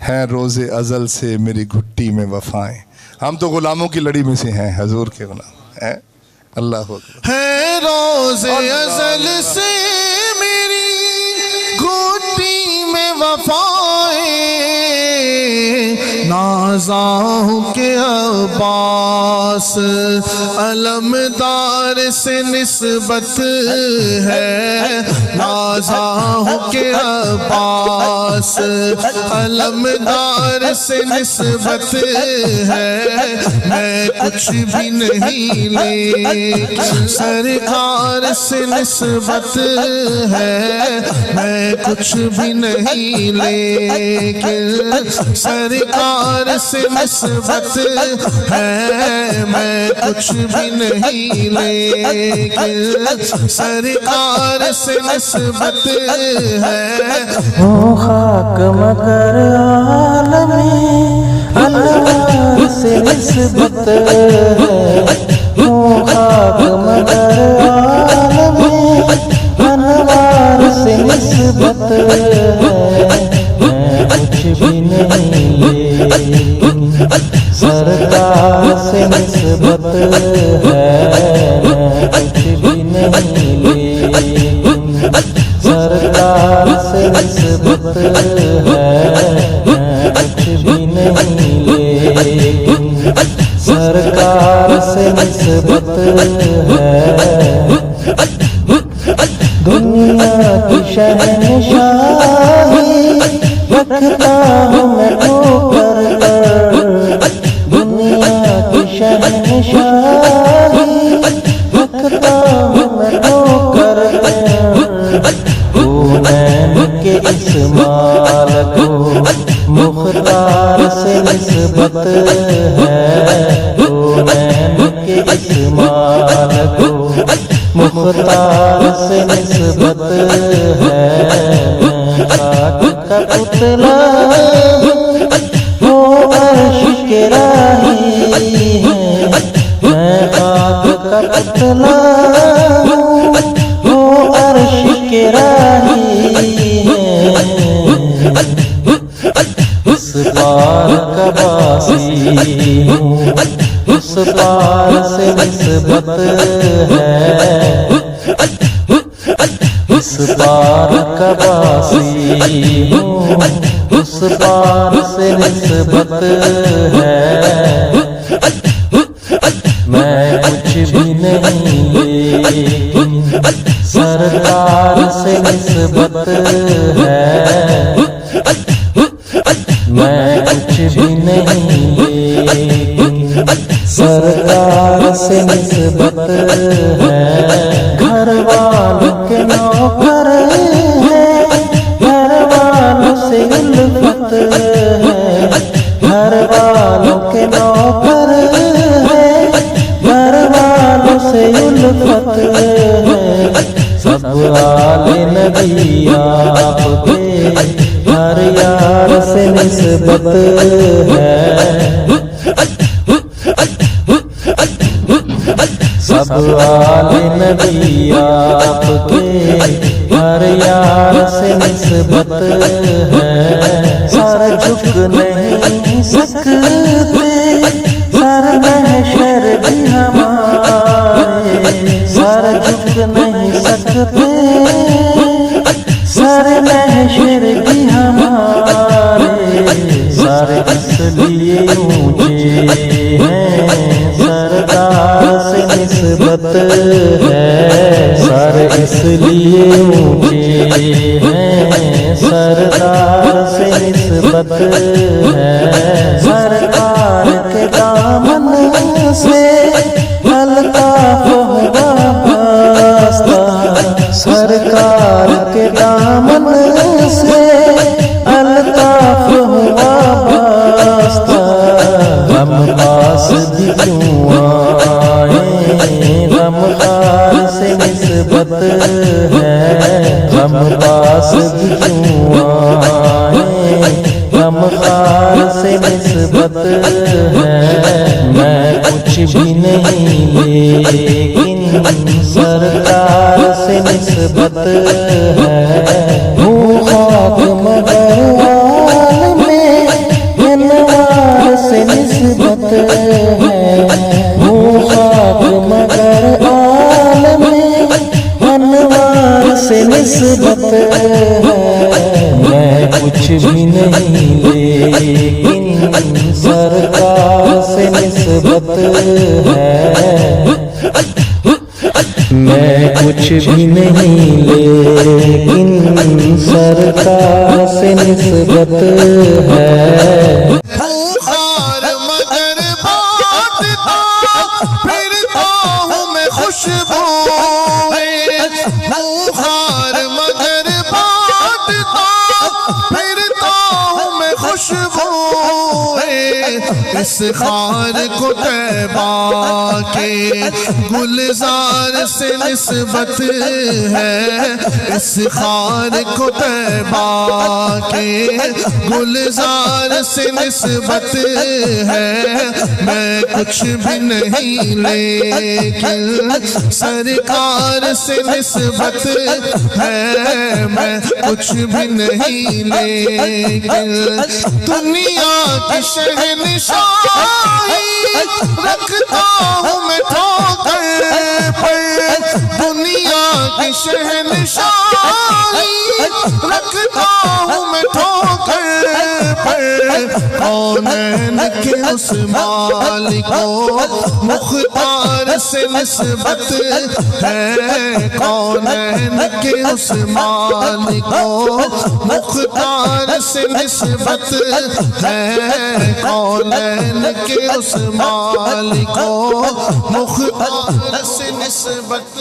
ہیں روز ازل سے میری گھٹی میں وفائیں. ہم تو غلاموں کی لڑی میں سے ہیں، حضور کے غلام ہیں. اللہ اکبر. ہے روز ازل سے میری گھٹی میں وفائیں، نازاں کے عباس علمدار سے نسبت ہے، نازاں کے عباس علمدار سے نسبت ہے. میں کچھ بھی نہیں لیکن سرکار سے نسبت ہے، میں کچھ بھی نہیں لیکن سرکار سے نسبت ہے، میں کچھ بھی نہیں لیکن سرکار سے نسبت ہے. ہوں خاک مگر عالمی انوار سے نسبت ہے، ہوں خاک مگر عالمی انوار سے نسبت ہے. میں کچھ بھی نہیں لیکن سرکار سے نسبت ہے، میں کچھ بھی نہیں لیکن سرکار سے نسبت ہے. میں کچھ بھی نہیں لیکن سرکار سے نسبت ہے. دنیا کی شہنشاہی رکھتا ہوں میں ٹھوکر کر، دنیا کی شہنشاہی رکھتا ہوں میں ٹھوکر کر. کونین کے اس مال کو مختار سے نسبت ہے، کونین کے اس مال کو مختار سے نسبت ہے. خاک کا پتلا وہ عرش کے راہی ہے، میں خاک کا پتلا وہ عرش کے راہی ہے. اس پار کا باسی ہوں، اس پار سے نسبت ہے، اس پار کا باسی ہوں، اس پار سے نسبت ہے. میں کچھ بھی نہیں لیکن سرکار سے نسبت ہے، میں کچھ بھی نہیں لیکن سرکار سے نسبت ہے. گھر والوں کے نوکر ہیں، گھر والوں سے الفت ہے، گھر والوں کے نوکر ہیں، گھر والوں سے الفت ہے. سب آل نبی آپ کے ہر یار سے نسبت ہے، سب آل نبی آپ کے ہر یار سے نسبت ہے. سر جھک نہیں سکتے سر محشر بھی ہمارے، سر جھک نہیں سکتے سر محشر بھی ہمارے. سر اس لیے اونچے ہیں سرکار سے نسبت ہے، سر اس لیے اونچے ہیں سرکار سے نسبت ہے. سرکار کے دامن سے الطاف ہوا واسطہ، سرکار کے دامن سے الطاف ہوا واسطہ. غم پاس بھی کیوں آئے، غم خار سے نسبت ہے، غم پاس بھی کیوں آئے، غم خار سے نسبت ہے. میں کچھ بھی نہیں لیکن سرکار سے نسبت ہے. ہوں خاک مگر عالم میں ہوں خاک مگر عالم انوار سے نسبت ہے، میں کچھ بھی نہیں لیکن سرکار سے نسبت ہے، میں کچھ بھی نہیں لیکن سرکار سے نسبت ہے۔ خار مگر بانٹتا پھرتا ہوں میں خوشبو، خار مگر بانٹتا پھرتا ہوں میں خوشبو، اس خار کو طیبہ کے گلزار سے نسبت ہے، اس خار کو طیبہ کے گلزار سے نسبت ہے، میں کچھ بھی نہیں لیکن سرکار سے نسبت ہے، میں کچھ بھی نہیں لیکن دنیا کی شہنشاہی رکھتا ہوں میں ٹھوکر پر، دنیا کی شہنشاہی رکھتا ہوں میں ٹھوکر پر، کونین کے اس مالک کو مختار سے نسبت ہے، کونین کے اس مالک کو مختار سے نسبت ہے، کونین کے اس مالک کو مختار سے نسبت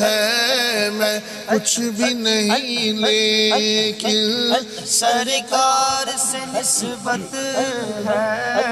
ہے، میں کچھ بھی نہیں لیکن سرکار سے نسبت ہے۔